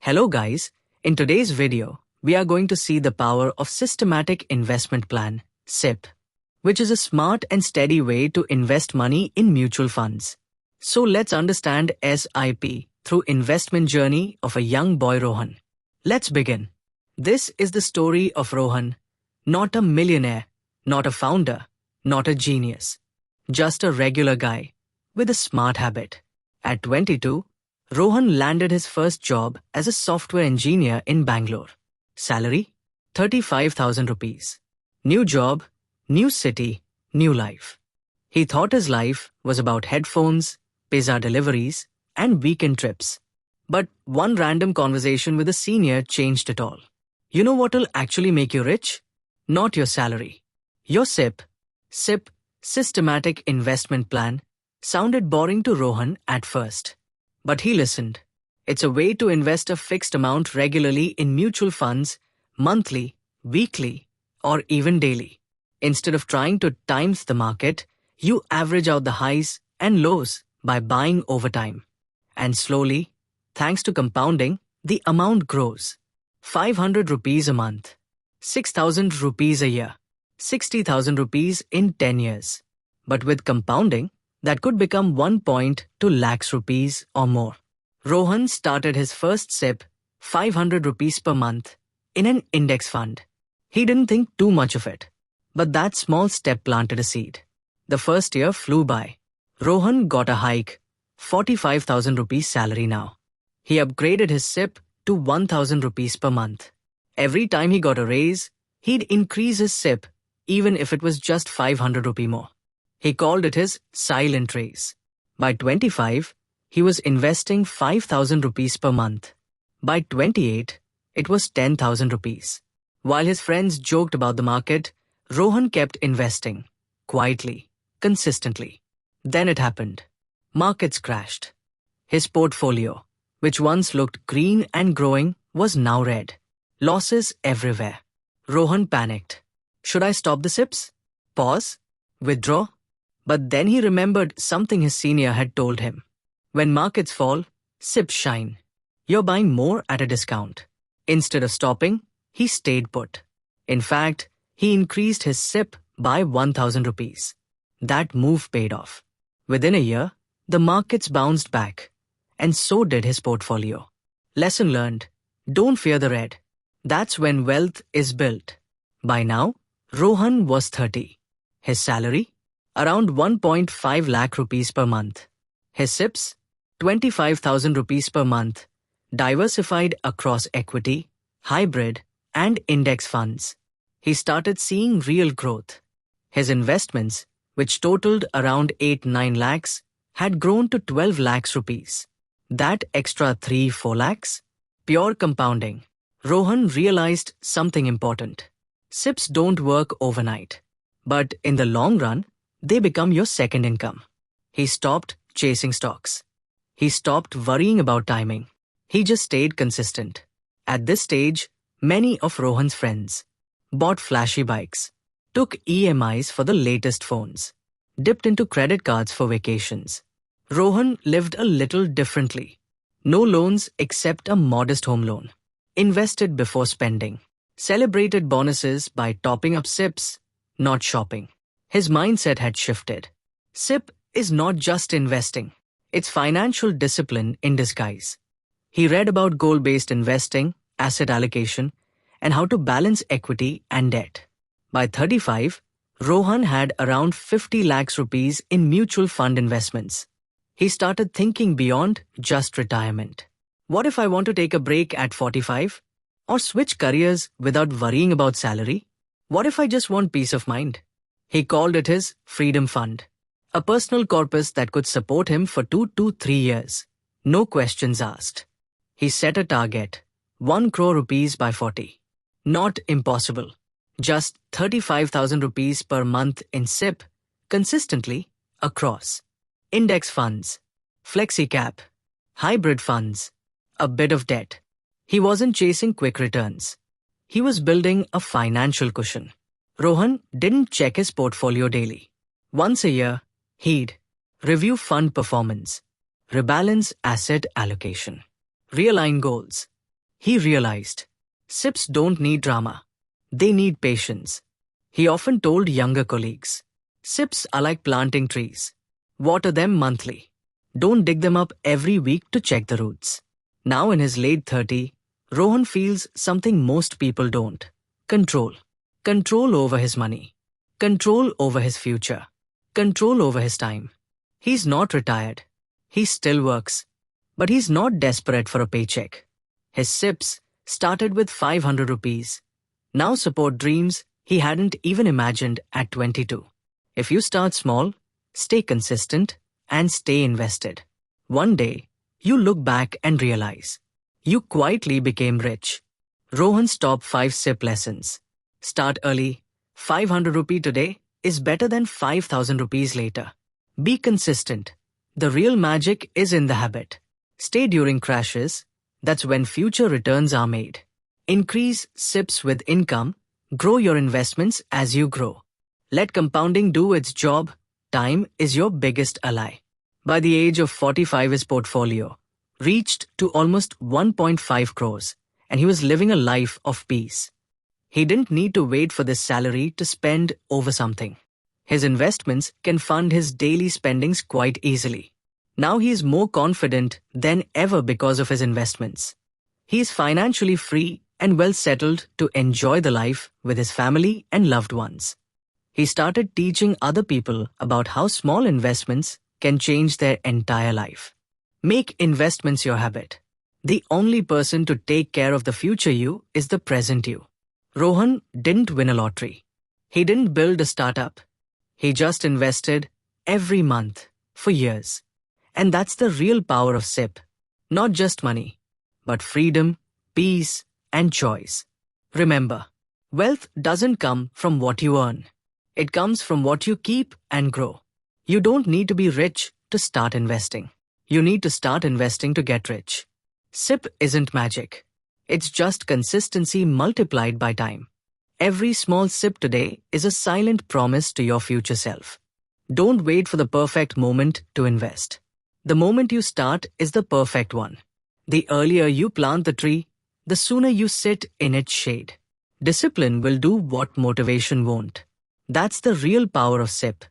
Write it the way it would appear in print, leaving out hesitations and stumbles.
Hello guys, in today's video, we are going to see the power of Systematic Investment Plan, SIP, which is a smart and steady way to invest money in mutual funds. So let's understand SIP through investment journey of a young boy Rohan. Let's begin. This is the story of Rohan, not a millionaire, not a founder, not a genius, just a regular guy with a smart habit. At 22, Rohan landed his first job as a software engineer in Bangalore. Salary? 35,000 rupees. New job, new city, new life. He thought his life was about headphones, pizza deliveries, and weekend trips. But one random conversation with a senior changed it all. You know what will actually make you rich? Not your salary. Your SIP. SIP, Systematic Investment Plan, sounded boring to Rohan at first. But he listened. It's a way to invest a fixed amount regularly in mutual funds, monthly, weekly, or even daily. Instead of trying to time the market, you average out the highs and lows by buying over time. And slowly, thanks to compounding, the amount grows. 500 rupees a month, 6,000 rupees a year, 60,000 rupees in 10 years. But with compounding, that could become 1.2 lakhs rupees or more. Rohan started his first SIP, 500 rupees per month, in an index fund. He didn't think too much of it. But that small step planted a seed. The first year flew by. Rohan got a hike, 45,000 rupees salary now. He upgraded his SIP to 1,000 rupees per month. Every time he got a raise, he'd increase his SIP, even if it was just 500 rupee more. He called it his silent raise. By 25, he was investing 5,000 rupees per month. By 28, it was 10,000 rupees. While his friends joked about the market, Rohan kept investing, quietly, consistently. Then it happened. Markets crashed. His portfolio, which once looked green and growing, was now red. Losses everywhere. Rohan panicked. Should I stop the SIPs? Pause? Withdraw? But then he remembered something his senior had told him. When markets fall, SIPs shine. You're buying more at a discount. Instead of stopping, he stayed put. In fact, he increased his SIP by 1,000 rupees. That move paid off. Within a year, the markets bounced back. And so did his portfolio. Lesson learned. Don't fear the red. That's when wealth is built. By now, Rohan was 30. His salary? Around 1.5 lakh rupees per month. His SIPs? 25,000 rupees per month, diversified across equity, hybrid, and index funds. He started seeing real growth. His investments, which totaled around 8-9 lakhs, had grown to 12 lakhs rupees. That extra 3-4 lakhs? Pure compounding. Rohan realized something important. SIPs don't work overnight. But in the long run, they become your second income. He stopped chasing stocks. He stopped worrying about timing. He just stayed consistent. At this stage, many of Rohan's friends bought flashy bikes, took EMIs for the latest phones, dipped into credit cards for vacations. Rohan lived a little differently. No loans except a modest home loan. Invested before spending. Celebrated bonuses by topping up SIPs, not shopping. His mindset had shifted. SIP is not just investing. It's financial discipline in disguise. He read about goal-based investing, asset allocation, and how to balance equity and debt. By 35, Rohan had around 50 lakhs rupees in mutual fund investments. He started thinking beyond just retirement. What if I want to take a break at 45? Or switch careers without worrying about salary? What if I just want peace of mind? He called it his Freedom Fund, a personal corpus that could support him for 2 to 3 years. No questions asked. He set a target, 1 crore rupees by 40. Not impossible. Just 35,000 rupees per month in SIP, consistently, across. Index funds, flexi cap, hybrid funds, a bit of debt. He wasn't chasing quick returns. He was building a financial cushion. Rohan didn't check his portfolio daily. Once a year, he'd review fund performance, rebalance asset allocation, realign goals, he realized SIPs don't need drama. They need patience. He often told younger colleagues, SIPs are like planting trees. Water them monthly. Don't dig them up every week to check the roots. Now in his late 30s, Rohan feels something most people don't. Control. Control over his money. Control over his future. Control over his time. He's not retired. He still works. But he's not desperate for a paycheck. His SIPs started with 500 rupees. Now support dreams he hadn't even imagined at 22. If you start small, stay consistent, and stay invested, one day, you look back and realize you quietly became rich. Rohan's top 5 SIP lessons. Start early. 500 rupee today is better than 5,000 rupees later. Be consistent. The real magic is in the habit. Stay during crashes. That's when future returns are made. Increase SIPs with income. Grow your investments as you grow. Let compounding do its job. Time is your biggest ally. By the age of 45, his portfolio reached to almost 1.5 crores, and he was living a life of peace. He didn't need to wait for this salary to spend over something. His investments can fund his daily spendings quite easily. Now he is more confident than ever because of his investments. He is financially free and well settled to enjoy the life with his family and loved ones. He started teaching other people about how small investments can change their entire life. Make investments your habit. The only person to take care of the future you is the present you. Rohan didn't win a lottery. He didn't build a startup. He just invested every month for years. And that's the real power of SIP. Not just money, but freedom, peace, and choice. Remember, wealth doesn't come from what you earn. It comes from what you keep and grow. You don't need to be rich to start investing. You need to start investing to get rich. SIP isn't magic. It's just consistency multiplied by time. Every small SIP today is a silent promise to your future self. Don't wait for the perfect moment to invest. The moment you start is the perfect one. The earlier you plant the tree, the sooner you sit in its shade. Discipline will do what motivation won't. That's the real power of SIP.